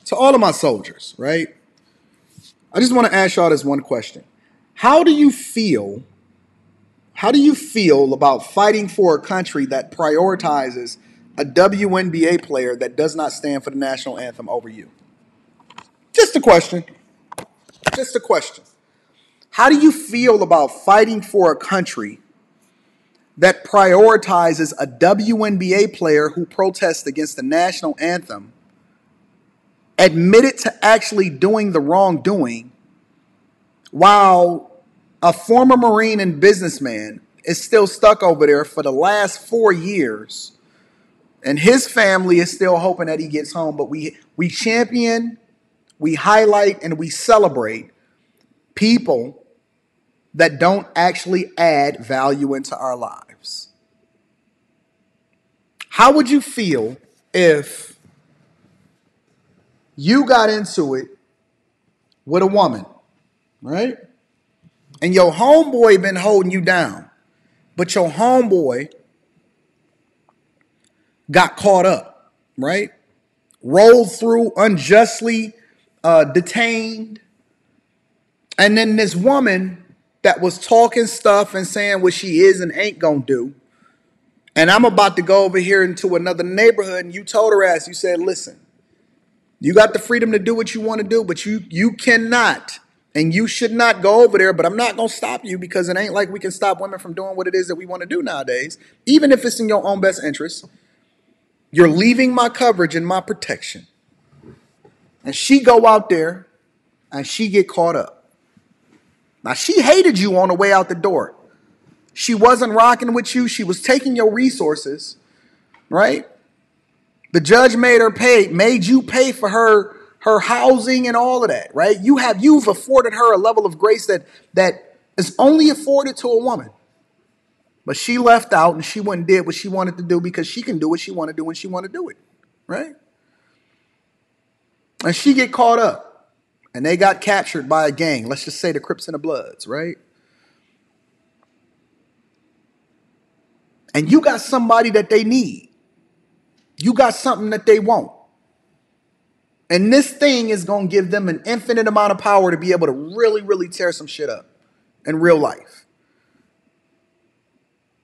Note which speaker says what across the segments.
Speaker 1: To all of my soldiers, right? I just want to ask y'all this one question. How do you feel about fighting for a country that prioritizes a WNBA player that does not stand for the national anthem over you? Just a question. Just a question. How do you feel about fighting for a country that prioritizes a WNBA player who protests against the national anthem, admitted to actually doing the wrongdoing, while a former Marine and businessman is still stuck over there for the last 4 years, and his family is still hoping that he gets home? But we champion, we highlight, and we celebrate people that don't actually add value into our lives. How would you feel if you got into it with a woman, right? And your homeboy been holding you down, but your homeboy got caught up, right? Rolled through, unjustly detained. And then this woman that was talking stuff and saying what she is and ain't gonna do, and I'm about to go over here into another neighborhood, and you told her ass, you said, listen, you got the freedom to do what you want to do, but you cannot and you should not go over there, but I'm not gonna stop you, because it ain't like we can stop women from doing what it is that we want to do nowadays, even if it's in your own best interest. You're leaving my coverage and my protection. And she go out there and she get caught up. Now, she hated you on the way out the door. She wasn't rocking with you. She was taking your resources, right? The judge made you pay for her housing and all of that, right? You've afforded her a level of grace that is only afforded to a woman. But she left out and she went and did what she wanted to do, because she can do what she want to do when she want to do it, right? And she get caught up. And they got captured by a gang. Let's just say the Crips and the Bloods, right? And you got somebody that they need. You got something that they want. And this thing is going to give them an infinite amount of power to be able to really, really tear some shit up in real life.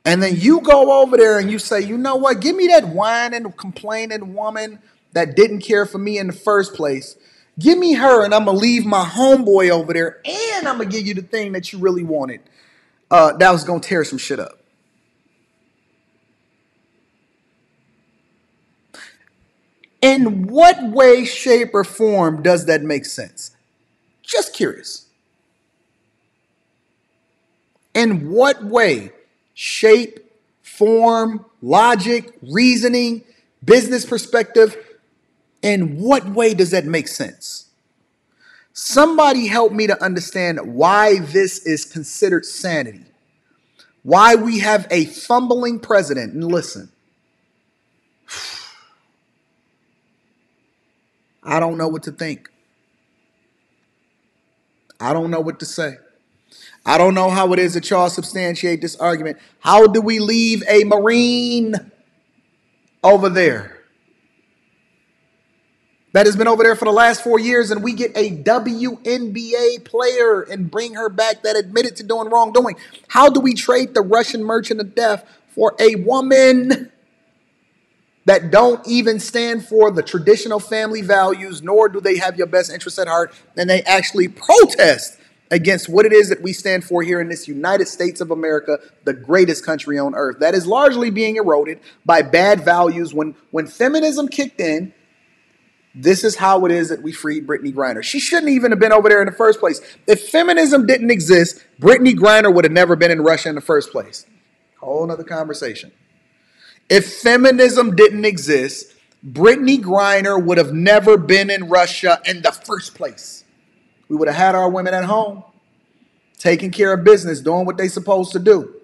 Speaker 1: And then you go over there and you say, you know what? Give me that whining, complaining woman that didn't care for me in the first place. Give me her, and I'm going to leave my homeboy over there, and I'm going to give you the thing that you really wanted. That was going to tear some shit up. In what way, shape, or form does that make sense? Just curious. In what way, shape, form, logic, reasoning, business perspective, in what way does that make sense? Somebody help me to understand why this is considered sanity. Why we have a fumbling president. And listen, I don't know what to think. I don't know what to say. I don't know how it is that y'all substantiate this argument. How do we leave a Marine over there that has been over there for the last 4 years, and we get a WNBA player and bring her back that admitted to doing wrongdoing? How do we trade the Russian merchant of death for a woman that don't even stand for the traditional family values, nor do they have your best interests at heart, and they actually protest against what it is that we stand for here in this United States of America, the greatest country on earth, that is largely being eroded by bad values? When feminism kicked in, this is how it is that we freed Brittney Griner. She shouldn't even have been over there in the first place. If feminism didn't exist, Brittney Griner would have never been in Russia in the first place. Whole nother conversation. If feminism didn't exist, Brittney Griner would have never been in Russia in the first place. We would have had our women at home, taking care of business, doing what they're supposed to do.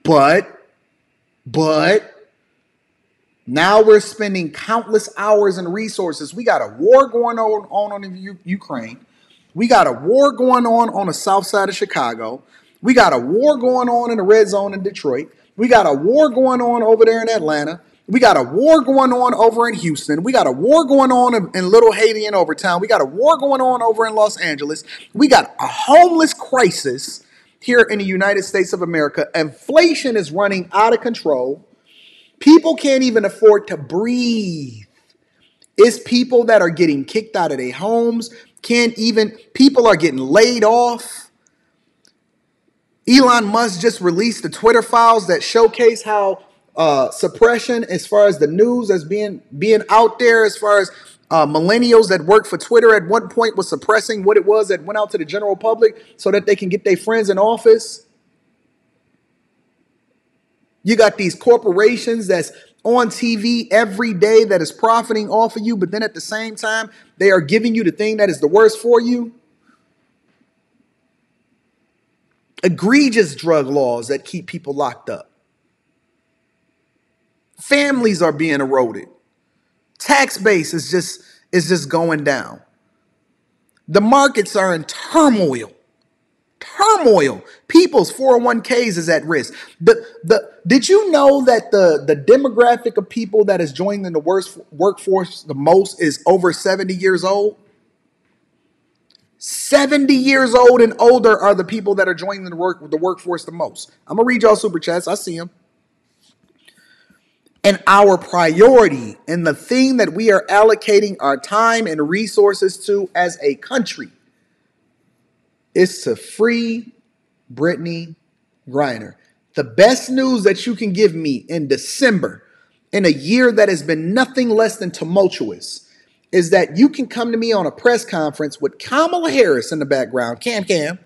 Speaker 1: But now we're spending countless hours and resources. We got a war going on in Ukraine. We got a war going on the south side of Chicago. We got a war going on in the red zone in Detroit. We got a war going on over there in Atlanta. We got a war going on over in Houston. We got a war going on in Little Haiti and Overtown. We got a war going on over in Los Angeles. We got a homeless crisis here in the United States of America. Inflation is running out of control. People can't even afford to breathe. It's people that are getting kicked out of their homes. People are getting laid off. Elon Musk just released the Twitter files that showcase how suppression, as far as the news as being out there, as far as millennials that worked for Twitter at one point was suppressing what it was that went out to the general public so that they can get their friends in office. You got these corporations that's on TV every day that is profiting off of you, but then at the same time, they are giving you the thing that is the worst for you. Egregious drug laws that keep people locked up. Families are being eroded. Tax base is just going down. The markets are in turmoil. People's 401ks is at risk. Did you know that the demographic of people that is joining the workforce the most is over 70 years old? 70 years old and older are the people that are joining the workforce the most. I'm going to read y'all super chats. I see them. And our priority and the thing that we are allocating our time and resources to as a country is to free Brittney Griner. The best news that you can give me in December, in a year that has been nothing less than tumultuous, is that you can come to me on a press conference with Kamala Harris in the background, Cam.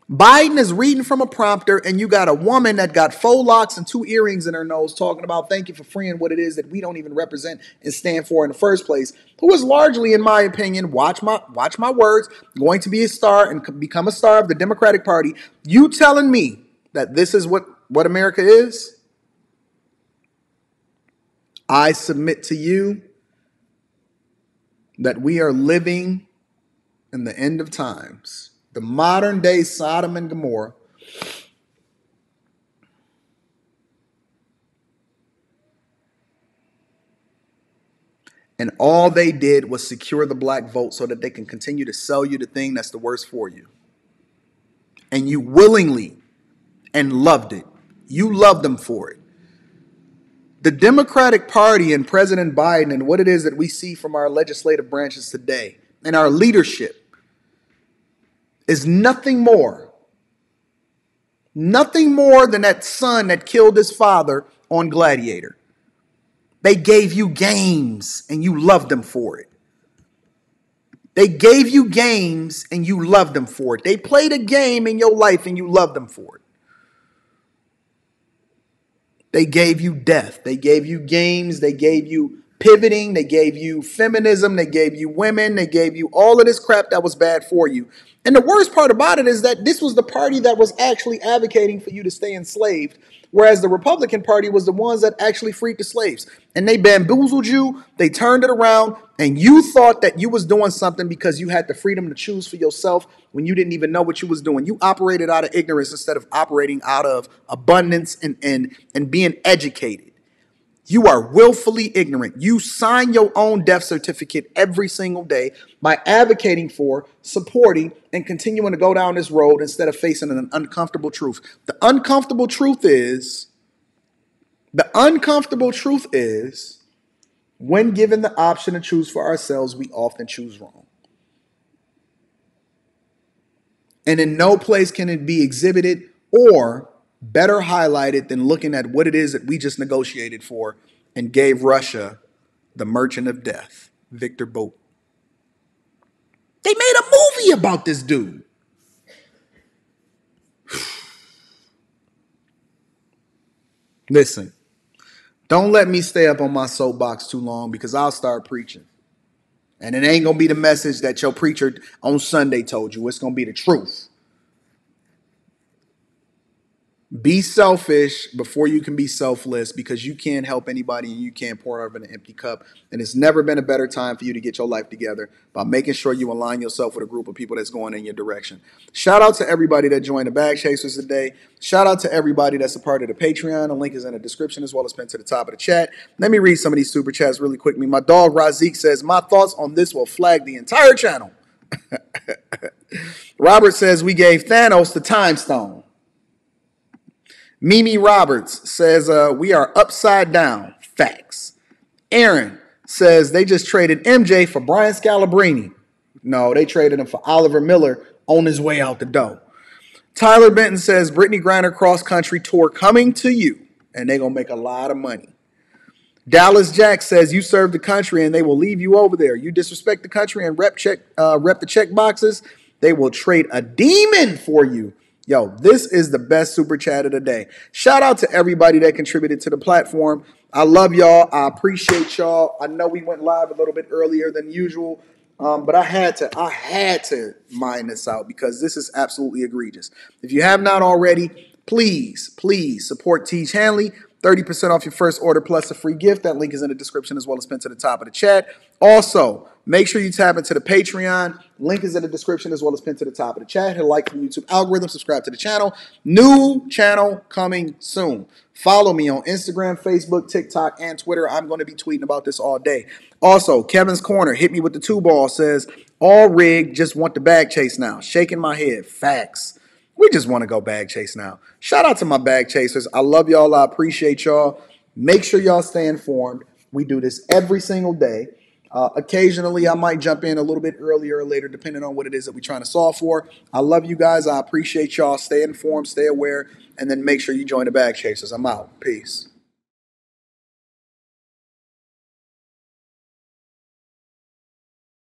Speaker 1: Biden is reading from a prompter, and you got a woman that got faux locks and 2 earrings in her nose talking about thank you for freeing what it is that we don't even represent and stand for in the first place, who is largely, in my opinion, watch my words, going to be a star and become a star of the Democratic Party. You telling me that this is what America is? I submit to you that we are living in the end of times. The modern day Sodom and Gomorrah. And all they did was secure the black vote so that they can continue to sell you the thing that's the worst for you. And you willingly and loved it. You loved them for it. The Democratic Party and President Biden and what it is that we see from our legislative branches today and our leadership is nothing more than that son that killed his father on Gladiator. They gave you games and you loved them for it. They gave you games and you loved them for it. They played a game in your life and you loved them for it. They gave you death. They gave you games. They gave you pivoting. They gave you feminism. They gave you women. They gave you all of this crap that was bad for you. And the worst part about it is that this was the party that was actually advocating for you to stay enslaved, whereas the Republican Party was the ones that actually freed the slaves. And they bamboozled you, they turned it around, and you thought that you was doing something because you had the freedom to choose for yourself when you didn't even know what you was doing. You operated out of ignorance instead of operating out of abundance and being educated. You are willfully ignorant. You sign your own death certificate every single day by advocating for, supporting, and continuing to go down this road instead of facing an uncomfortable truth. The uncomfortable truth is, when given the option to choose for ourselves, we often choose wrong. And in no place can it be exhibited or better highlighted than looking at what it is that we just negotiated for and gave Russia the merchant of death, Viktor Bout. They made a movie about this dude. Listen, don't let me stay up on my soapbox too long because I'll start preaching. And it ain't going to be the message that your preacher on Sunday told you. It's going to be the truth. Be selfish before you can be selfless, because you can't help anybody and you can't pour out of an empty cup. And it's never been a better time for you to get your life together by making sure you align yourself with a group of people that's going in your direction. Shout out to everybody that joined the Bag Chasers today. Shout out to everybody that's a part of the Patreon. The link is in the description as well as pinned to the top of the chat. Let me read some of these super chats really quickly. My dog Razik says, my thoughts on this will flag the entire channel. Robert says, we gave Thanos the time stone. Mimi Roberts says, we are upside down. Facts. Aaron says they just traded MJ for Brian Scalabrine. No, they traded him for Oliver Miller on his way out the door. Tyler Benton says, Brittney Griner cross-country tour coming to you, and they're going to make a lot of money. Dallas Jack says, you serve the country, and they will leave you over there. You disrespect the country and rep the check boxes, they will trade a demon for you. Yo, this is the best super chat of the day. Shout out to everybody that contributed to the platform. I love y'all. I appreciate y'all. I know we went live a little bit earlier than usual, but I had to mine this out because this is absolutely egregious. If you have not already, please support Teach Hanley. 30% off your first order plus a free gift. That link is in the description as well as pinned to the top of the chat. Also, make sure you tap into the Patreon. Link is in the description as well as pinned to the top of the chat. Hit like from the YouTube algorithm. Subscribe to the channel. New channel coming soon. Follow me on Instagram, Facebook, TikTok, and Twitter. I'm going to be tweeting about this all day. Also, Kevin's Corner, hit me with the 2-ball, says, all rigged, just want the bag chase now. Shaking my head. Facts. We just want to go bag chase now. Shout out to my bag chasers. I love y'all. I appreciate y'all. Make sure y'all stay informed. We do this every single day. Occasionally, I might jump in a little bit earlier or later, depending on what it is that we're trying to solve for. I love you guys. I appreciate y'all. Stay informed, stay aware, and then make sure you join the bag chasers. I'm out. Peace.